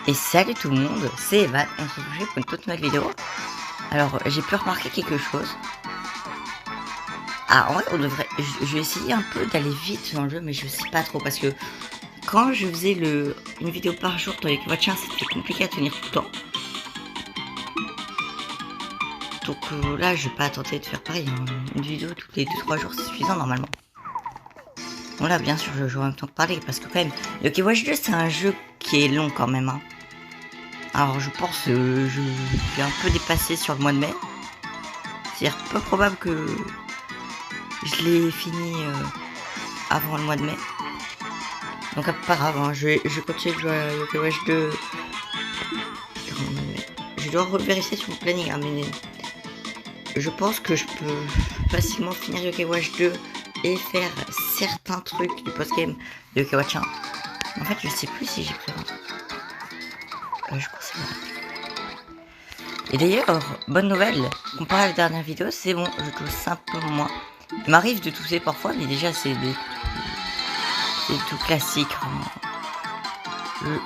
Et salut tout le monde, c'est Evan, on se retrouve pour une toute nouvelle vidéo. Alors j'ai pu remarquer quelque chose. Ah en vrai on devrait, je vais essayer un peu d'aller vite dans le jeu, mais je sais pas trop parce que quand je faisais une vidéo par jour dans les watchers, c'était compliqué à tenir tout le temps. Donc là je vais pas tenter de faire pareil, hein. Une vidéo toutes les 2-3 jours c'est suffisant normalement. Bon là bien sûr je joue en même temps que parler parce que quand même, le K-Watch 2 c'est un jeu qui est long quand même, hein. Alors je pense que je vais un peu dépasser sur le mois de mai. C'est-à-dire peu probable que je l'ai fini avant le mois de mai. Donc pas grave, hein, je continue de jouer à Yokai Watch 2. Je dois revérifier sur mon planning, hein, mais je pense que je peux facilement finir Yokai Watch 2 et faire certains trucs du post-game de Yokai Watch 1. En fait, je sais plus si j'ai pris je crois que c'est vrai. Et d'ailleurs, bonne nouvelle, comparé à la dernière vidéo, c'est bon, je tousse un peu moins. Il m'arrive de tousser parfois, mais déjà c'est tout classique.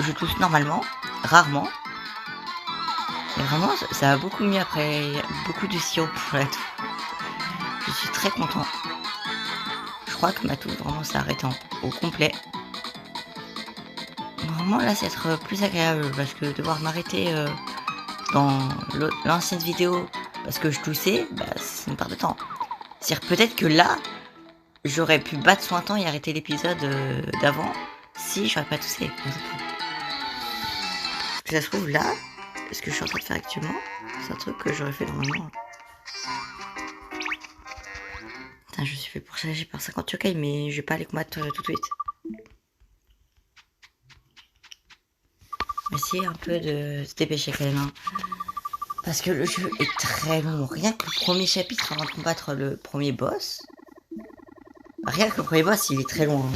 Je tousse normalement, rarement. Mais vraiment, ça va beaucoup mieux après beaucoup de sirop pour la toux. Je suis très content. Je crois que ma toux vraiment s'est arrêtée au complet. Vraiment là, c'est être plus agréable parce que devoir m'arrêter dans l'ancienne vidéo parce que je toussais, bah, c'est une part de temps. C'est-à-dire peut-être que là, j'aurais pu battre son temps et arrêter l'épisode d'avant si j'aurais pas toussé. Parce que ça se trouve là, ce que je suis en train de faire actuellement, c'est un truc que j'aurais fait normalement. Putain, je suis fait pour challenger par 50 yokai, mais je vais pas aller combattre tout de suite. On va essayer un peu de se dépêcher quand même, hein. Parce que le jeu est très long. Rien que le premier chapitre avant de combattre le premier boss. Rien que le premier boss, il est très long, hein.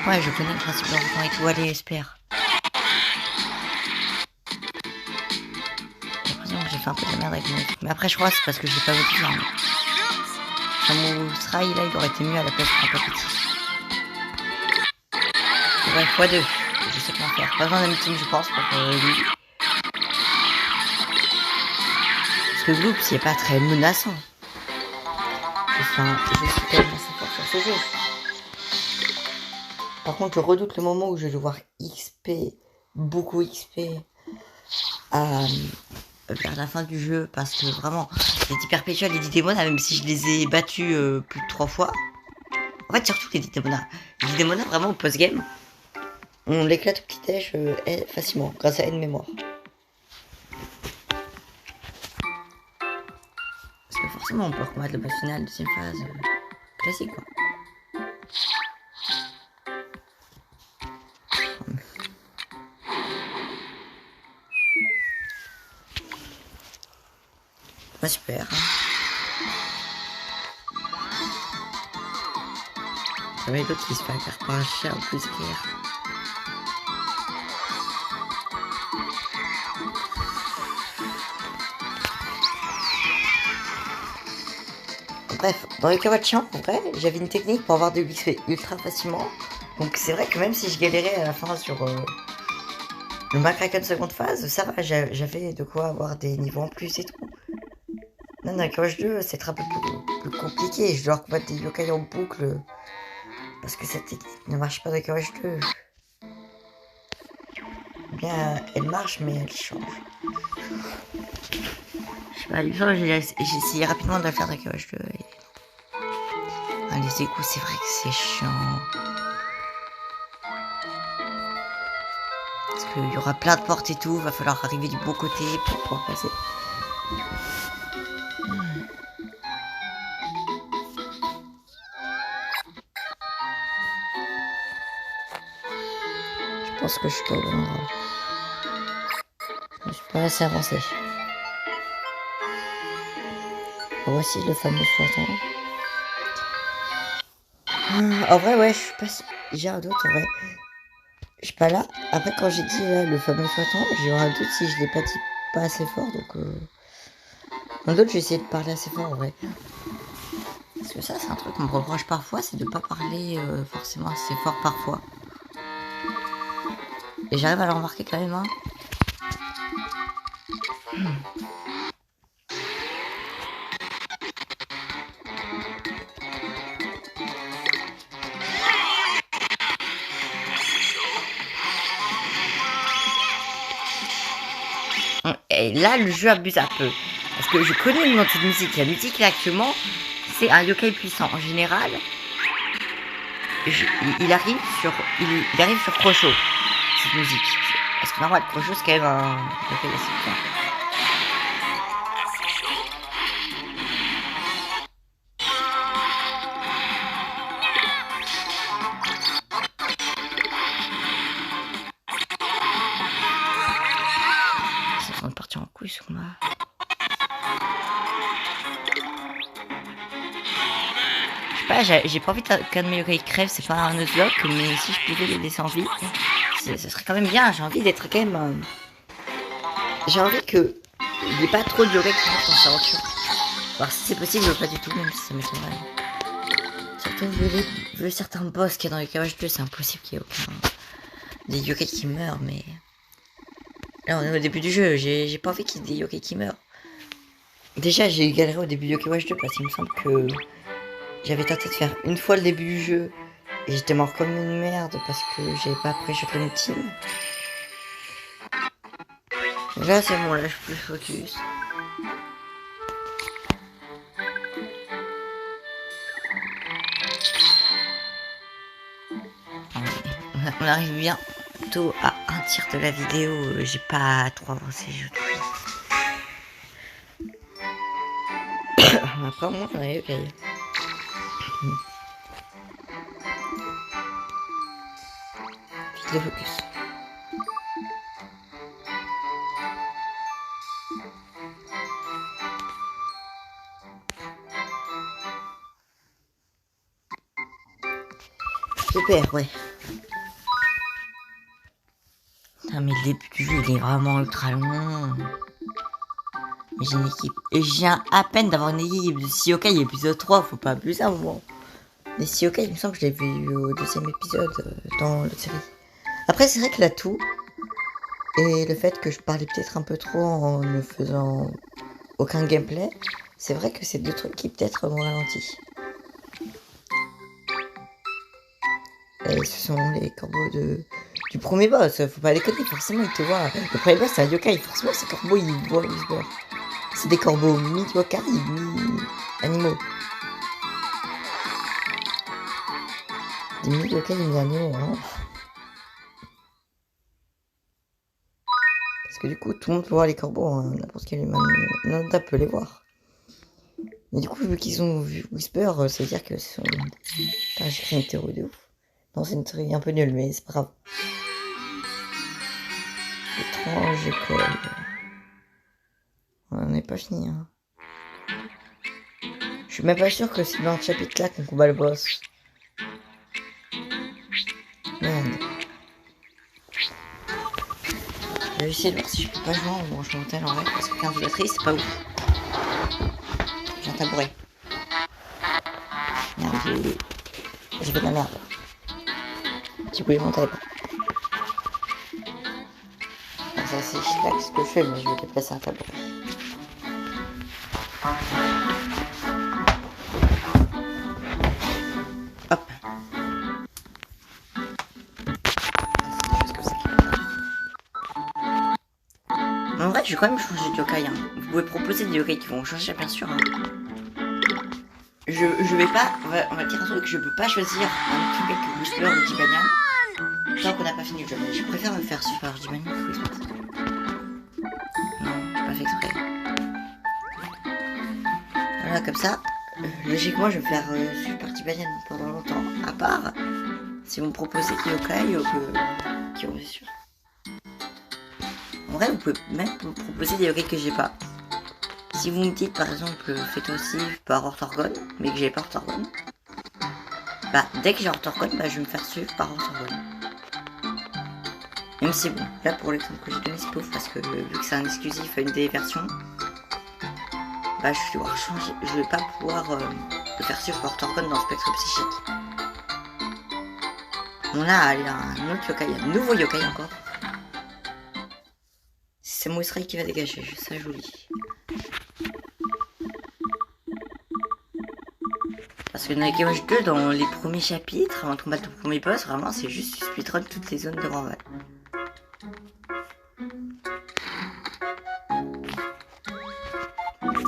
Ouais, je connais le principe de l'enfant et tout. Allez, espère. J'ai l'impression que j'ai fait un peu de la merde avec mon équipe. Mais après, je crois que c'est parce que j'ai pas voté. Mon Sraï, là, il aurait été mieux à la place d'un peu petit. Ouais, x2. Je sais comment faire. Pas besoin d'un meeting, je pense, pour lui. Parce que Gloops, il est pas très menaçant. Enfin, je suis quand même assez fort sur ce jeu. Par contre, je redoute le moment où je vais devoir XP, beaucoup XP, vers la fin du jeu, parce que vraiment, les 10 perpétuels, les 10 démons, même si je les ai battus plus de 3 fois, en fait, surtout les 10 démons, vraiment, au post-game, on l'éclate au petit-déj facilement, grâce à une mémoire. Parce que forcément, on peut recommettre le boss final, deuxième phase, classique, quoi. Bah, super. Il y avait l'autre qui se fait faire par un chien en plus qu'hier. Bref, dans les Kawachan, en vrai, j'avais une technique pour avoir des XP ultra facilement. Donc c'est vrai que même si je galérais à la fin sur le Macraken seconde phase, ça va, j'avais de quoi avoir des niveaux en plus et tout. Non, dans Kawach 2, c'est un peu plus compliqué. Je dois combattre des yokai en boucle. Parce que cette technique ne marche pas dans Kawach 2. Bien, elle marche, mais elle change. Je sais pas, il me semble que j'ai essayé rapidement de le faire dans Kawach 2. Et... Ah, les égouts, c'est vrai que c'est chiant. Parce qu'il y aura plein de portes et tout, va falloir arriver du bon côté pour pouvoir passer. Je pense que je suis pas au bon endroit. Je suis pas assez avancé. Voici le fameux fantôme. En vrai, ouais, je suis pas... J'ai un doute, en vrai. Je suis pas là. Après, quand j'ai dit là, le fameux 60, j'ai eu un doute si je l'ai pas dit pas assez fort. Donc, un doute, j'ai essayé de parler assez fort en vrai. Parce que ça, c'est un truc qu'on me reproche parfois, c'est de pas parler forcément assez fort parfois. Et j'arrive à le remarquer quand même, hein. Et là, le jeu abuse un peu. Parce que je connais le nom de cette musique. La musique, là, actuellement, c'est un yokai puissant. En général, il arrive sur Crosho, cette musique. Parce que normal, Crosho, c'est quand même un yokai assez puissant. Ils sont partis en couille sur moi. J'ai pas envie qu'un de mes yokai crève, c'est pas un Nuzlocke, mais si je pouvais les laisser en vie, ce serait quand même bien. J'ai envie d'être quand même. J'ai envie que il n'y ait pas trop de yokai qui rentrent dans cette aventure. Alors si c'est possible, pas du tout, même si ça m'étonnerait. Surtout vu certains boss qu'il y a dans les Kawaj 2, c'est impossible qu'il y ait aucun des yokai qui meurent, mais. Là on est au début du jeu, j'ai pas envie qu'il y ait des yokai qui meurent. Déjà j'ai galéré au début de Yokai Watch 2 parce qu'il me semble que j'avais tenté de faire une fois le début du jeu et j'étais mort comme une merde parce que j'avais pas pré-shot une team. Là c'est bon, là je peux focus. On arrive bientôt à un tiers de la vidéo, j'ai pas trop avancé je trouve. Après moi j'en ai eu okay. Vite le focus. Super, ouais. Ah, mais le début du jeu il est vraiment ultra long. J'ai une équipe. Et je viens à peine d'avoir une équipe de 6 yokai épisode 3, faut pas abuser à un moment. Les 6 yokai, il me semble que je l'ai vu au deuxième épisode dans l'autre série. Après, c'est vrai que l'atout et le fait que je parlais peut-être un peu trop en ne faisant aucun gameplay, c'est vrai que c'est deux trucs qui peut-être m'ont ralenti. Et ce sont les corbeaux du premier boss, faut pas déconner, forcément il te voit. Le premier boss c'est un yokai, forcément ces corbeaux ils voient Whisper. C'est des corbeaux mi-yokai, mi-animaux. Des mi-yokai, mi-animaux, hein. Parce que du coup tout le monde peut voir les corbeaux, hein. N'importe quel humain peut les voir. Mais du coup vu qu'ils ont vu Whisper, ça veut dire que ce sont... Putain, j'ai créé une théorie de ouf. Non, c'est une théorie un peu nulle, mais c'est pas grave. Étrange école. On n'est pas fini, hein. Je suis même pas sûr que c'est dans le chapitre là qu'on combat le boss. Merde. Je vais essayer de voir si je peux pas jouer en branchement tel en vrai, parce que 15 de batterie c'est pas ouf. J'ai un tabouret. Merde, j'ai fait de la merde. Tu pouvais monter pas. Ça c'est chillax ce que je fais, mais je vais déplacer un tabouret. Hop. En vrai, je vais quand même changer de yokai. Hein. Vous pouvez proposer des yokai qui vont changer, bien sûr. Hein. Je vais pas... On va dire un truc, je peux pas choisir un autre yokai que Whisper ou Dibanian. Tant qu'on n'a pas fini le jeu, mais je préfère me faire super Dibanian que Whisper. Non, j'ai pas fait exprès. Voilà, comme ça, logiquement, je vais me faire super Dibanian pendant longtemps. À part, si vous me proposez des yokai qui ont sûr. En vrai, vous pouvez même me proposer des yokai que j'ai pas. Si vous me dites par exemple, faites aussi par Orthorgon, mais que j'ai pas Orthorgon, bah dès que j'ai Orthorgon, bah je vais me faire suivre par Orthorgon. Même si bon, là pour l'exemple que j'ai donné c'est pauvre parce que vu que c'est un exclusif à une des versions, bah je vais devoir changer, je vais pas pouvoir de faire suivre porte orgone dans le spectre psychique. Bon là, il y a un autre yokai, un nouveau yokai encore. C'est Samusrai qui va dégager, ça joli. Parce que dans Yokai Watch 2, dans les premiers chapitres, avant de combattre le premier boss, vraiment c'est juste tu speedrun toutes les zones de Grand Val.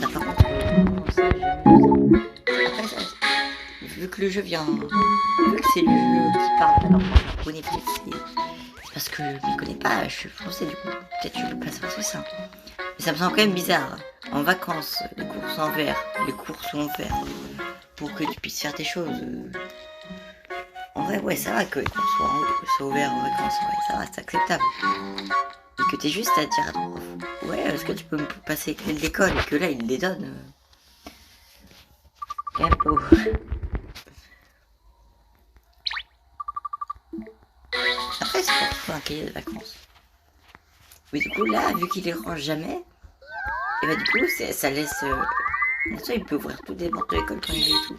Ça par contre, ça j'aime bien ça. Vu que le jeu vient... Vu que c'est le jeu qui parle, alors je connais peut-être c'est parce que je ne connais pas, je suis français du coup, peut-être je peux pas savoir ce que c'est. Mais ça me semble quand même bizarre. En vacances, les courses en vert, les courses en vert, pour que tu puisses faire tes choses. En vrai, ouais, ça va que les courses soient au vert en vacances, ouais, ça va, c'est acceptable. Et que t'aies juste à dire à ton prof, ouais, est-ce que tu peux me passer les clés de l'école et que là, il les donne. Quand même pas ouf. Après, c'est pour trouver un cahier de vacances. Mais du coup, là, vu qu'il les range jamais, et bah du coup, ça laisse... ça, il peut ouvrir toutes les portes de l'école quand il veut et tout.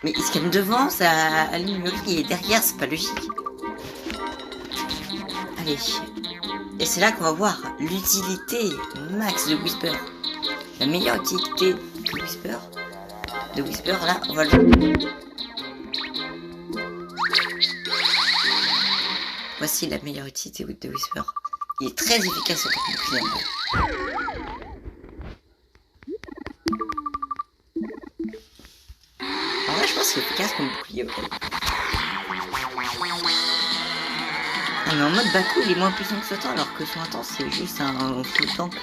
Mais il se calme devant, ça allume le riz, et derrière, c'est pas logique. Allez. Et c'est là qu'on va voir l'utilité max de Whisper. La meilleure utilité de Whisper. Là, on va le... Voici la meilleure utilité de Whisper. Il est très efficace en tant que client. En vrai, je pense qu'il est efficace comme bouclier. Ah, mais en mode Baku, il est moins puissant que Sotan, alors que son intense, c'est juste un full tank.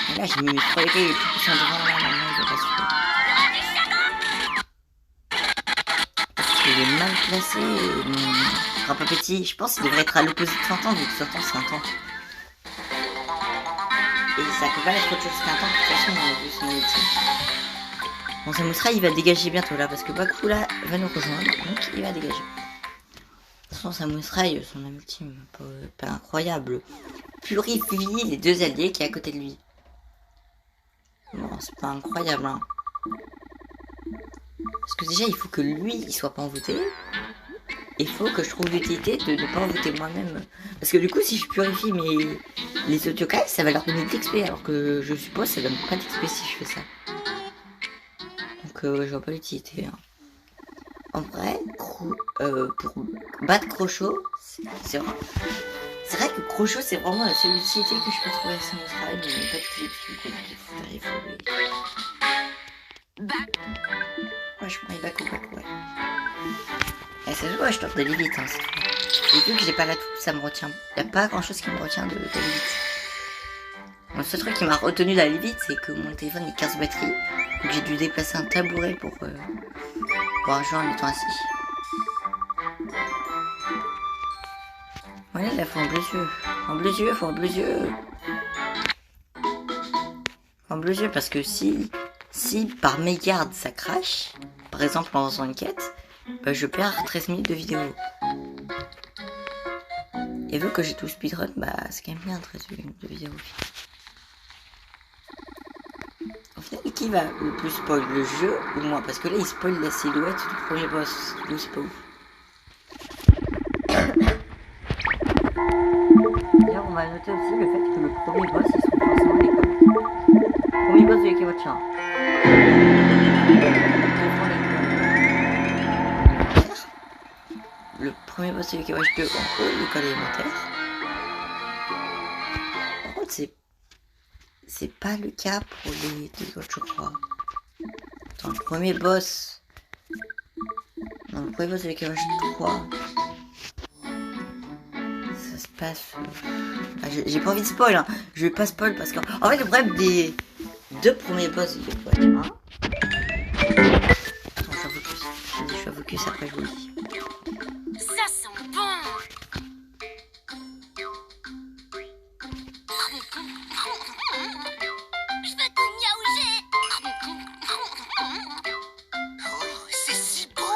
Et là, j'ai mis mes 3 épées les plus puissants devant là, maintenant, il doit pas suffire. Il est mal placé, mon frappe appétit. Je pense qu'il devrait être à l'opposé de Sotan, vu que Sotan, c'est un tank. Et ça peut pas être autre chose qu'un tank, de toute façon, on a vu son ulti. Bon, Samusrai il va dégager bientôt là, parce que Baku là va nous rejoindre, donc il va dégager. De toute façon, Samusrai, son ulti, pas incroyable. Purifie les 2 alliés qui est à côté de lui. Bon, c'est pas incroyable, hein. Parce que déjà, il faut que lui, il soit pas envoûté. Il faut que je trouve l'utilité de ne pas envoûter moi-même. Parce que du coup, si je purifie les autres yokai, ça va leur donner de l'XP, alors que je suppose que ça donne pas d'XP si je fais ça. Donc je vois pas l'utilité. Hein. En vrai, pour battre Crochot, c'est vrai que Crochot c'est vraiment la seule utilité que je peux trouver à Samusrai, mais pas d'utilité Ouais, je prends les Baku, ouais. Et ça se voit, je tente d'aller vite. Hein, et vu que j'ai pas la touche, ça me retient. Y a pas grand chose qui me retient d'aller vite. Bon, le seul truc qui m'a retenu d'aller vite, c'est que mon téléphone est 15 batteries. Donc j'ai dû déplacer un tabouret pour jouer en étant assis. Ouais, là, faut un bleu yeux. Faut un bleu yeux. Faut un bleu yeux parce que si par mégarde ça crache, par exemple en faisant une quête, bah, je perds 13 minutes de vidéo. Et vu que j'ai tout speedrun, bah c'est quand même bien 13 minutes de vidéo. Au final, qui va le plus spoil, le jeu ou moi? Parce que là, il spoil la silhouette du premier boss. Donc c'est pas ouf. D'ailleurs, on va noter aussi le fait que le premier boss, ils sont forcément les comiques. Premier boss de Yokai Watch 1. Le premier boss de Yokai Watch 2 en haut, l'école élémentaire. Par contre, c'est pas le cas pour les 2 autres, je crois. Dans le premier boss de Yokai Watch 3, ça se passe... Ah, j'ai pas envie de spoil, hein. Je vais pas spoil parce que... En fait, le problème des 2 premiers boss de Yokai Watch 1... Attends, je suis en focus. Je suis en focus, après je vous le dis. Ça sent bon. Je veux te niaouger. Oh, c'est si beau.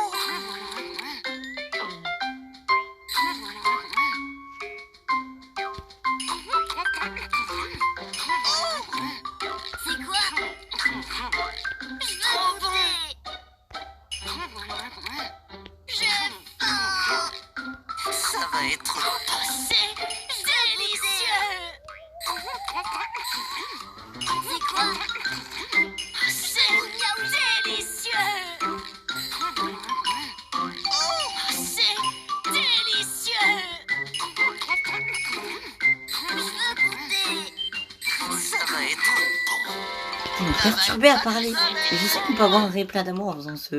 perturbé à parler. Et je sais qu'on peut avoir un vrai plein d'amour en faisant ce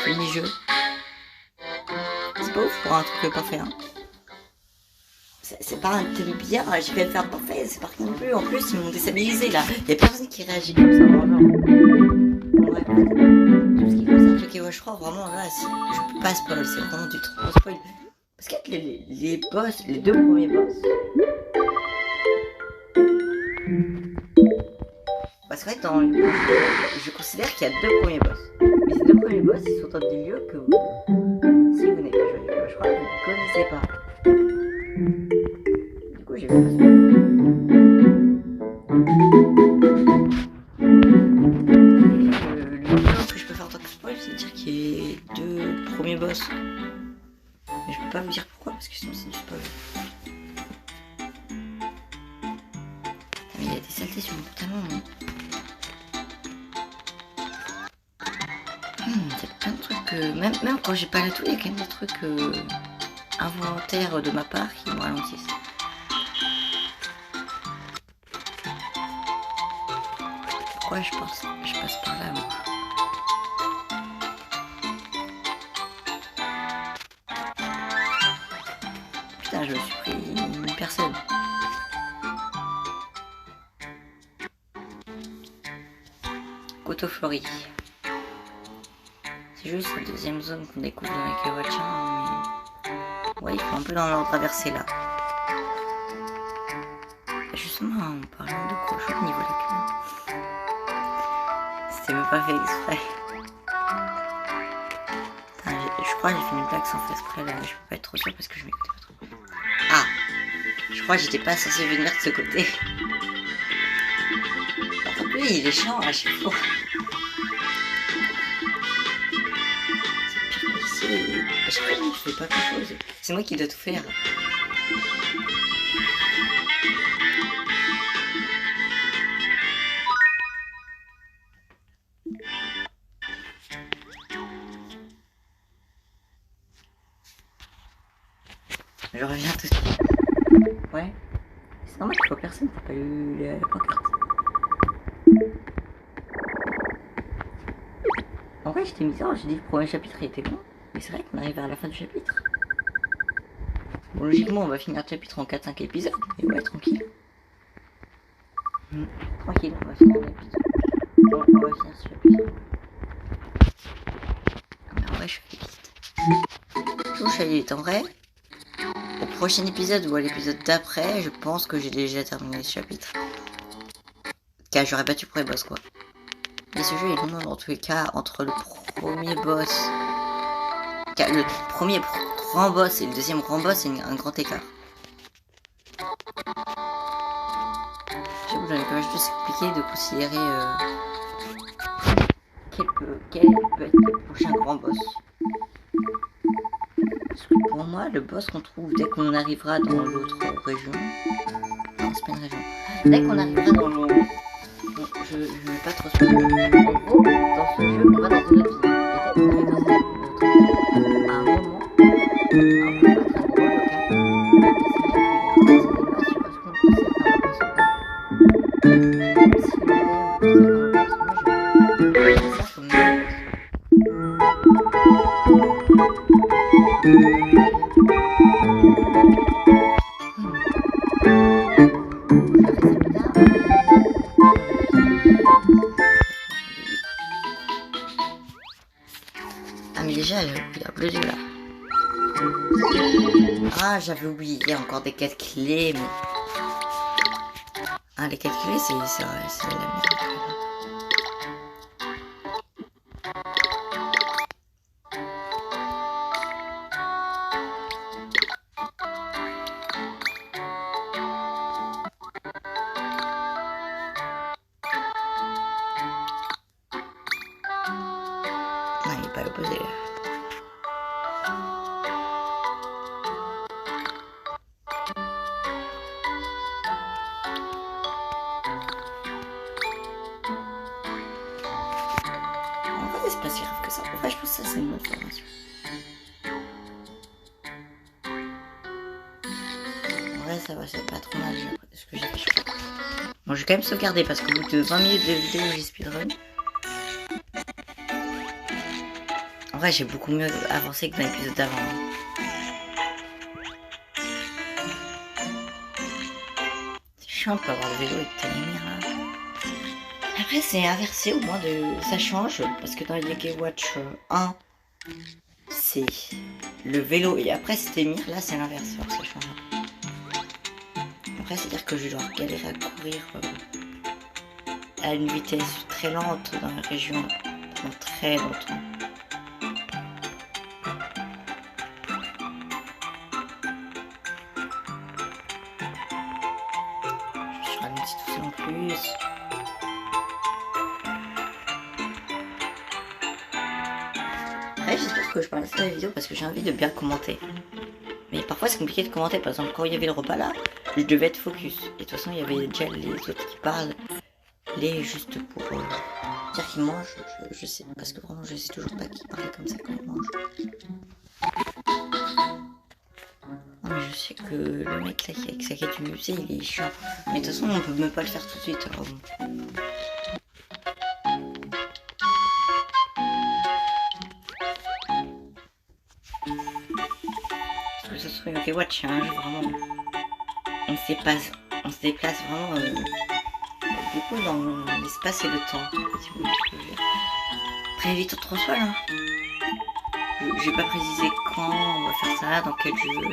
mini-jeu. C'est pas ouf pour un truc parfait. Hein. C'est pas un thème bien, j'ai fait le faire parfait, c'est parti non plus. En plus, ils m'ont déstabilisé là. Y'a personne qui réagit comme ça, vraiment. Ouais. Tout ce qui concerne le Kewa, je crois vraiment là, je peux pas spoil, c'est vraiment du trop spoil. Parce qu'avec les boss, les deux premiers boss. Parce qu'en fait, je considère qu'il y a deux premiers boss. Mais ces deux premiers boss, ils sont dans des lieux que si vous n'avez pas joué avec je crois que vous ne connaissez pas. Du coup, j'ai vu pas spoil. Le minimum que je peux faire en tant que spoil, c'est dire qu'il y a deux premiers boss. Mais je peux pas vous dire pourquoi, parce que sinon c'est du spoil. Mais il y a des saletés sur mon pantalon. Il y a plein de trucs que... Même quand j'ai pas la toux, il y a quand même des trucs involontaires de ma part qui me ralentissent. Pourquoi je passe par là, moi? Putain, je me suis pris une personne. Couteau fleuri. C'est juste la deuxième zone qu'on découvre dans les Kewacha, mais... Ouais, il faut un peu dans l'ordre traversé là. Justement, en parlant de cochon au niveau de la queue. C'était même pas fait exprès. Putain, je crois que j'ai fait une blague sans faire exprès là, je peux pas être trop sûr parce que je m'écoutais pas trop. Ah! Je crois que j'étais pas censé venir de ce côté. Par contre, lui, il est chiant à chaque fois. Je sais pas, je fais pas grand chose. C'est moi qui dois tout faire. Je reviens tout de suite. Ouais. C'est normal qu'il faut personne, t'as pas eu la pancarte. En vrai, j'étais bizarre, j'ai dit le premier chapitre il était bon. Mais c'est vrai qu'on arrive à la fin du chapitre. Bon, logiquement, on va finir le chapitre en 4-5 épisodes. Mais ouais, tranquille. Tranquille, on va finir l'épisode. Bon, on va finir ce chapitre. Mais en vrai, je fais vite. Je suis allé vite. En vrai, au prochain épisode ou à l'épisode d'après, je pense que j'ai déjà terminé ce chapitre. Car j'aurais battu pour les boss, quoi. Mais ce jeu est long dans tous les cas entre le premier boss. Le premier grand boss et le deuxième grand boss, c'est un grand écart. Je sais que j'en ai quand même juste expliqué de considérer quel peut être le prochain grand boss. Parce que pour moi, le boss qu'on trouve dès qu'on arrivera dans l'autre région. Non, c'est pas une région. Dès qu'on arrivera dans le. Bon, je ne vais pas trop spoiler. En gros, dans ce jeu, on va dans une autre ville. Et dès qu'on arrive dans cette ville, à un moment. Un peu pas très gros local. Mais c'est vrai qu'il y a un débat sur ce qu'on considère comme un boss ou pas. Même si le on considère comme un boss, moi je vois ça comme un boss. Ah mais déjà, il y a bleu là. Ah, j'avais oublié, il y a encore des quêtes clés, mais... Ah, les quêtes clés, c'est la merde. Non, il n'est pas opposé là. C'est pas si grave que ça. En fait, je pense que ça, c'est une bonne formation. En vrai, ça va, c'est pas trop mal. Ce que j'ai fait, je crois. Bon, j'ai quand même sauvegardé parce qu'au bout de 20 minutes de vidéo, j'ai speedrun. En vrai, j'ai beaucoup mieux avancé que dans l'épisode d'avant. C'est chiant de pas avoir le vélo et de t'anémir là. Après, c'est inversé au moins de. Ça change parce que dans Yeke Watch 1, c'est le vélo et après c'est Témir. Là, c'est l'inverse. Alors, ça change. Après, c'est-à-dire que je dois galérer à courir à une vitesse très lente dans la région pendant très longtemps. Je suis ralenti tout ça en plus. Après, j'espère que je parle de la vidéo parce que j'ai envie de bien commenter. Mais parfois c'est compliqué de commenter. Par exemple, quand il y avait le repas là, je devais être focus. Et de toute façon, il y avait déjà les autres qui parlent. Les juste pour dire qu'ils mangent. Je sais. Parce que vraiment, je sais toujours pas qui parle comme ça quand ils mangent. Non, mais je sais que le mec là qui avec sa quête du musée, il est chiant. Mais de toute façon, on peut même pas le faire tout de suite. Alors bon. Que ce soit Yoke Watch, c'est un jeu vraiment. On se déplace vraiment beaucoup dans l'espace et le temps. Si vous voulez. Très vite trop seul. Hein. J'ai pas précisé quand on va faire ça, dans quel jeu.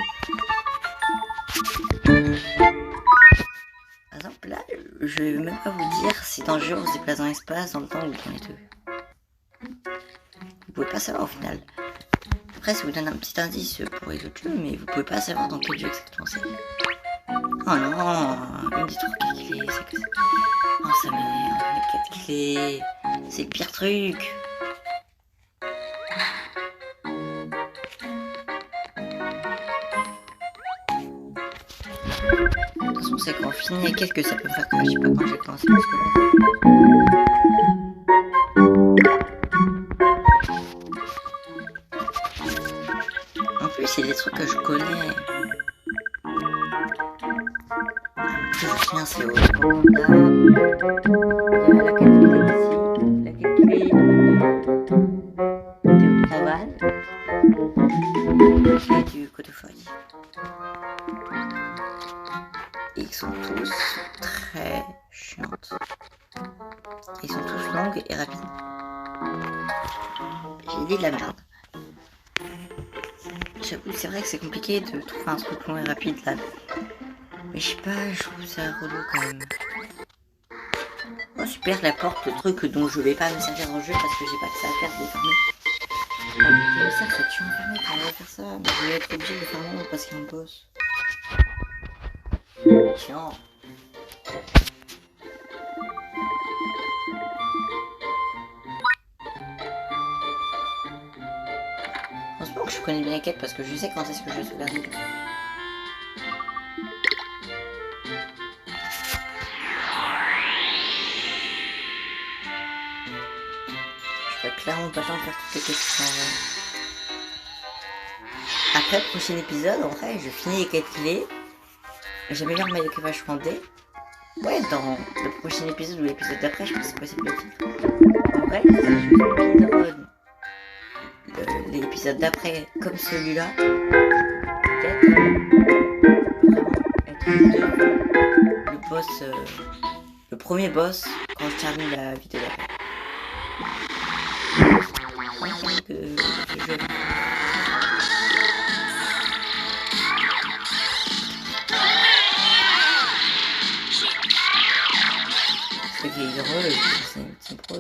Par exemple, là, je vais même pas vous dire si dans le jeu on se déplace dans l'espace, dans le temps ou dans les deux. Vous pouvez pas savoir au final. Après, ça vous donne un petit indice pour les autres jeux, mais vous pouvez pas savoir dans quel jeu exactement c'est. Oh non, il me dit trop quelle clé, c'est que ça. Oh, ça m'énerve, les 4 clés. C'est le pire truc. De toute façon, c'est quand on finit les quêtes que ça peut me faire que je sais pas quand j'ai commencé parce que là. En plus, c'est des trucs que je connais. Je me souviens, c'est au là. Il y a la quête clé ici, la quête clé de Théotrandval, la clé du Côte-de-Feuille. Ils sont tous très chiantes. Ils sont tous longues et rapides. J'ai dit de la merde. J'avoue, c'est vrai que c'est compliqué de trouver un truc long et rapide là. Mais je sais pas, je trouve ça relou quand même. Oh super, la porte, le truc dont je vais pas me servir dans le jeu parce que j'ai pas que ça à faire de les fermer. Mais ça, c'est chiant fermé quand on va faire ça. Mais je vais être obligé de le fermer parce qu'il y a un boss. Chiant. Franchement que je connais bien les quêtes parce que je sais quand est-ce que je vais sauvegarder. Je ferais clairement pas le temps de faire toutes les quêtes. Après le prochain épisode, en vrai, je finis les quêtes clés. J'améliore ma Yoke Watch 3D. Ouais, dans le prochain épisode ou l'épisode d'après, je pense que c'est possible de le faire. En vrai, si je speedrun l'épisode d'après comme celui-là, peut-être vraiment être devant le boss, le premier boss quand je termine la vidéo d'après. Que je joue. C'est qu'il est heureux, c'est pro.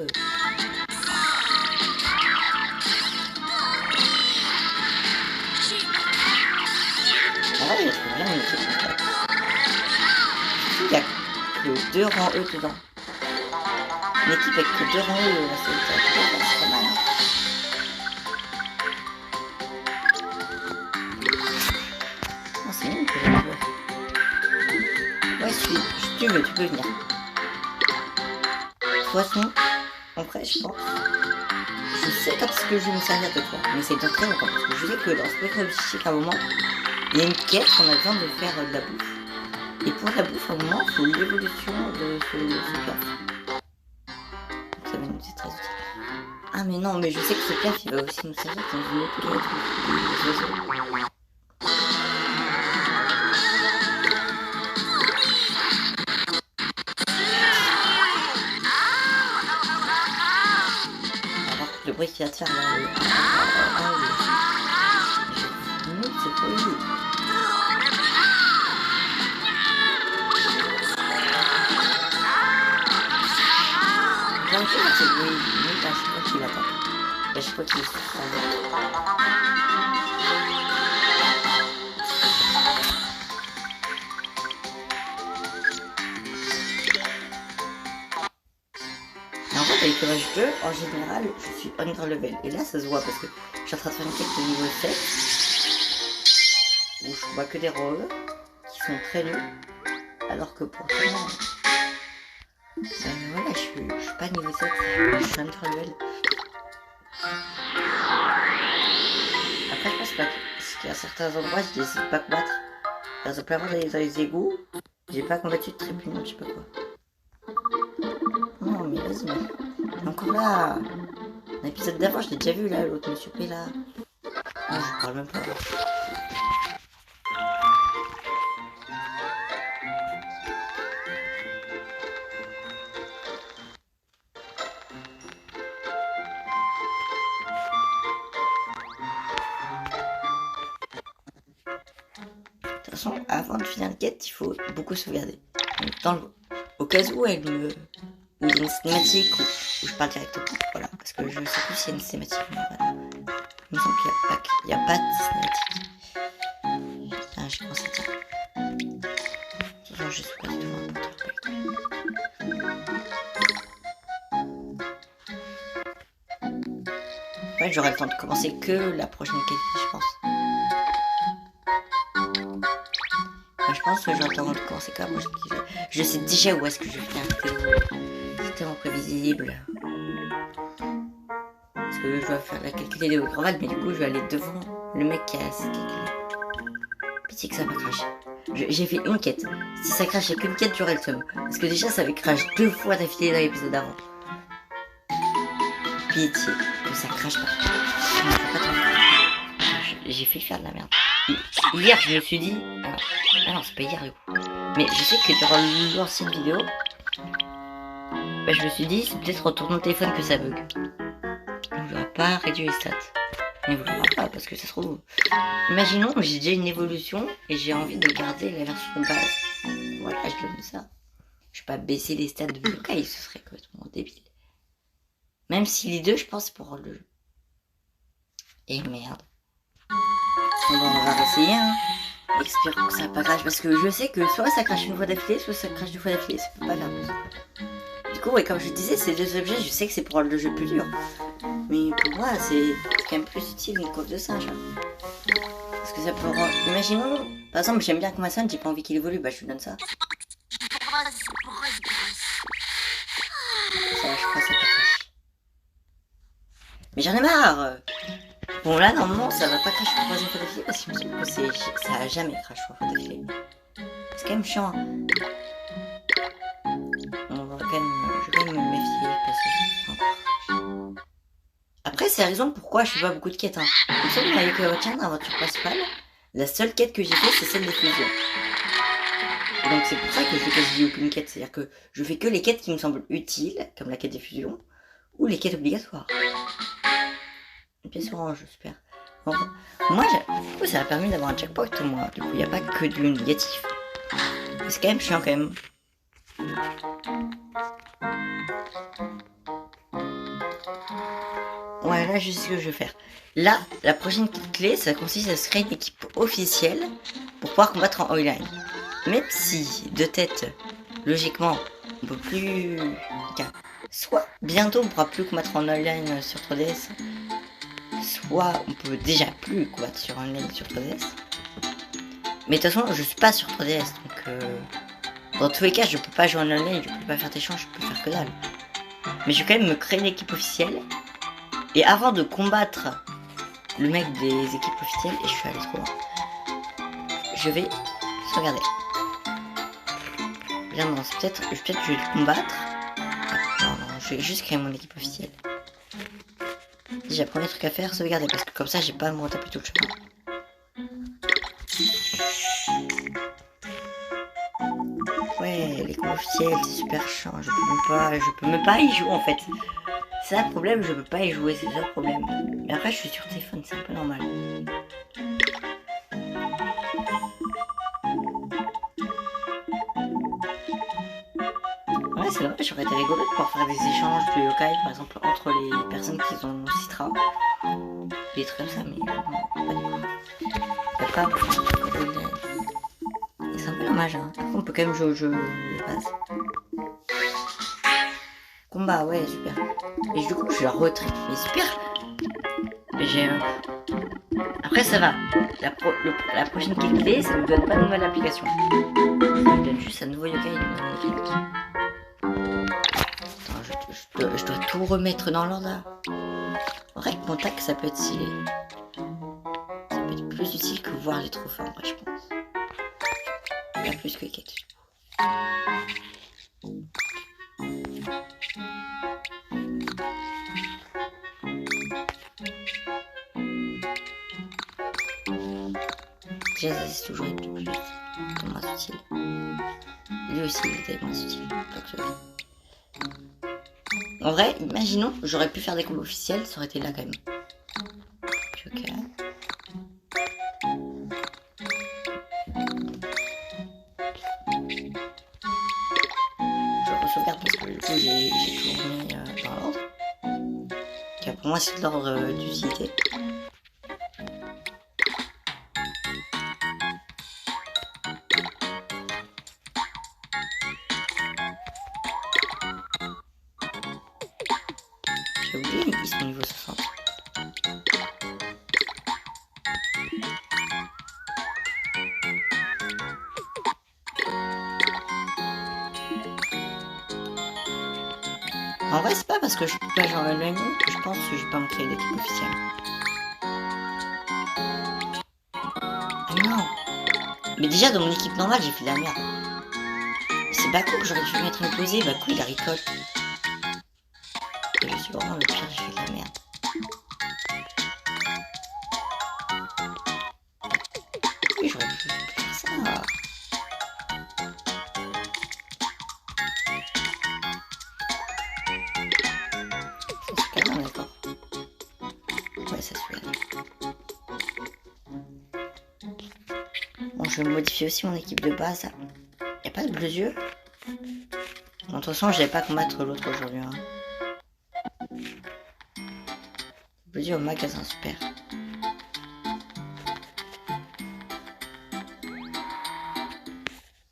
Ah ouais, je trouve bien une équipe. Il n'y a que 2 rangs E dedans. Une équipe avec que 2 rangs E, c'est pas mal. Hein. Oh, c'est nul que je joue. Ouais, si tu veux, tu peux venir. De toute façon, en vrai, je pense. Je sais quand est-ce que je vais me servir de toi, mais c'est dans très longtemps. Parce que je sais que dans ce psychique à un moment, il y a une quête qu'on a besoin de faire de la bouffe. Et pour la bouffe, au moment, il faut l'évolution de ce piaf. Donc ça va nous être très utile. Ah mais non, mais je sais que ce piaf, il va aussi nous servir dans une autre quête où les oiseaux. Le bruit qu'il y a de faire là. C'est trop lui. J'ai envie de faire ce bruit, mais à chaque fois qu'il attend. À chaque fois qu'il est sur sa Et en fait, avec le H2, en général, je suis under level. Et là, ça se voit parce que je suis en train de faire une quête de niveau 7 où je vois que des rôles qui sont très nuls. Alors que pourtant, voilà, je suis pas niveau 7, je suis under level. Après, je pense qu'il y a certains endroits, je décide pas combattre. Par exemple, avant d'aller dans les égouts, j'ai pas combattu de tribunal, je sais pas quoi. Non, mais vas-y, mais encore là. L'épisode d'avant, je l'ai déjà vu là, l'autre monsieur P là. Non, je parle même pas. De toute façon, avant de finir une quête, il faut beaucoup sauvegarder. Au cas où il y a une cinématique où je parle directement. Voilà, parce que je sais plus s'il y a une cinématique. Voilà. Il me semble qu'il n'y a pas de cinématique. Ah, j'ai commencé à dire. De toute façon, je suis pas du tout un monteur. Ouais, j'aurai le temps de commencer que la prochaine quête, je pense. Je pense que j'aurai le temps de commencer que la prochaine quête. Je sais déjà où est-ce que je vais finir. C'est tellement prévisible. Parce que je dois faire la calculer de Grandval, mais du coup je vais aller devant le mec qui a assez calculé. Pitié que ça va crash. J'ai fait une quête. Si ça crachait qu'une quête, j'aurais le seum. Parce que déjà ça avait crash 2 fois d'affilée dans l'épisode d'avant. Pitié que ça crache pas. J'ai fait faire de la merde. Hier je me suis dit... Ah non, c'est pas hier du coup. Mais je sais que durant l'ancienne vidéo, bah, je me suis dit c'est peut-être en tournant le téléphone que ça bug. On va pas réduire les stats. On n'évoluera pas parce que ça se trouve. Imaginons que j'ai déjà une évolution et j'ai envie de garder la version base. Voilà, je donne ça. Je vais pas baisser les stats de Budokai, ce serait complètement débile. Même si les deux, je pense, pour le jeu. Et merde. Bon, on va réessayer, hein. Espérons que ça pas crash parce que je sais que soit ça crache une fois d'affilée, soit ça crache 2 fois d'affilée. Ça peut pas faire plus. Du coup, ouais, comme je disais, ces deux objets, je sais que c'est pour rendre le jeu plus dur. Mais pour moi, c'est quand même plus utile une coiffe de singe. Parce que ça peut rendre... Imaginons, par exemple, j'aime bien Kuma-san, j'ai pas envie qu'il évolue, bah je lui donne ça. Ça, je crois que ça pas crash. Mais j'en ai marre. Bon, là, normalement, ça va pas crash une troisième fois d'affilée parce qu'il me semble que ça a jamais crash 3 fois d'affilée. C'est quand même chiant. On va quand même... Je vais quand même me méfier parce que... Après, c'est la raison pourquoi je fais pas beaucoup de quêtes. Hein. Comme ça, dans Yokai-Watchan, l'aventure principale, la seule quête que j'ai faite, c'est celle des fusions. Et donc, c'est pour ça que je fais quasi aucune quête. C'est-à-dire que je fais que les quêtes qui me semblent utiles, comme la quête des fusions, ou les quêtes obligatoires. Et bien sûr, j'espère. Bon, moi, du coup, ça a permis d'avoir un checkpoint au moins. Du coup, il n'y a pas que du négatif. C'est quand même chiant, quand même. Ouais, là, je sais ce que je vais faire. Là, la prochaine clé, ça consiste à se créer une équipe officielle pour pouvoir combattre en online. Même si, de tête, logiquement, on peut plus... Soit, bientôt, on pourra plus combattre en online sur 3DS. Soit, on peut déjà plus combattre sur online sur 3DS. Mais de toute façon, je suis pas sur 3DS, donc... Dans tous les cas, je peux pas jouer en online, je peux pas faire d'échange, je peux faire que dalle. Mais je vais quand même me créer une équipe officielle. Et avant de combattre le mec des équipes officielles, et je suis allé trop loin, je vais sauvegarder. Bien non, c'est peut-être je vais le combattre. Non, non, je vais juste créer mon équipe officielle. Déjà, premier truc à faire, sauvegarder, parce que comme ça, j'ai pas à me retaper tout le chemin. Ouais, les combos officiels, c'est super chiant, je peux même pas y jouer en fait. C'est ça le problème, je peux pas y jouer, c'est ça le problème. Mais après, je suis sur téléphone, c'est un peu normal. Ouais, c'est vrai, j'aurais été rigolo de pouvoir faire des échanges de yokai, par exemple, entre les personnes qui ont Citra. Des trucs comme ça, mais non, pas du tout. Y'a pas et c'est un peu dommage, hein. Après, on peut quand même jouer au jeu de base. Combat, ouais, super. Et du coup, je la retrait. Mais super. Mais j'ai... Après, ça va. La prochaine clé, ça me donne pas de nouvelle application. Ça me donne juste un nouveau yokai. Attends, je dois tout remettre dans l'ordre là. En vrai, contact, ça peut être stylé. Ça peut être plus utile que voir les trophées, en vrai, je pense. Il y a plus que quête. Déjà, c'est toujours être plus moins utile. Lui aussi, il était moins utile. En vrai, imaginons, j'aurais pu faire des combos officiels, ça aurait été là quand même. Ok. Je re-sauvegarde parce que du coup, j'ai tout remis dans l'ordre. Okay, pour moi, c'est de l'ordre d'utilité. J'ai oublié, mais ils sont niveau 60. En vrai, c'est pas parce que je peux pas genre le même que je pense que je vais pas me créer d'équipe officielle. Ah non! Mais déjà, dans mon équipe normale, j'ai fait de la merde. C'est Bakou que j'aurais dû mettre imposé. Bakou, il a récolte. Et je suis vraiment le pire, j'ai fait de la merde. Oui, j'aurais pu faire ça. Ça se calme, d'accord. Ouais, ça se calme. Bon, je vais modifier aussi mon équipe de base. Y'a pas de bleu yeux? Bon, de toute façon, je vais pas combattre l'autre aujourd'hui. Hein. Bleu yeux au magasin, super.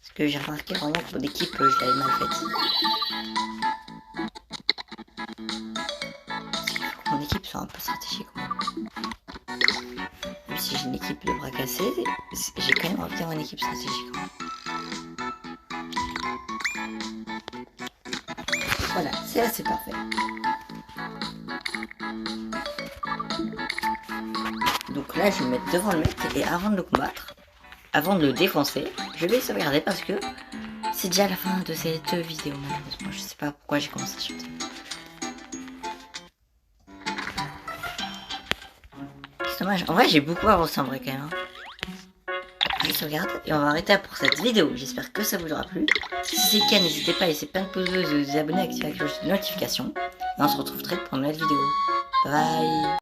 Parce que j'ai remarqué vraiment que mon équipe, je l'avais mal faite. Mon équipe soit un peu stratégique. Même si j'ai une équipe de bras cassés, j'ai quand même envie d'avoir une équipe stratégique. Voilà, c'est assez parfait. Donc là, je vais me mettre devant le mec et avant de le combattre, avant de le défoncer, je vais sauvegarder parce que c'est déjà la fin de cette vidéo. Malheureusement, je sais pas pourquoi j'ai commencé à chuter. C'est dommage. En vrai, j'ai beaucoup avancé en vrai quand même. Hein. Je sauvegarde et on va arrêter pour cette vidéo. J'espère que ça vous aura plu. Si c'est le cas, n'hésitez pas à laisser plein de pouces bleus, de vous abonner, activer la cloche de notification. Et on se retrouve très vite pour une nouvelle vidéo. Bye bye.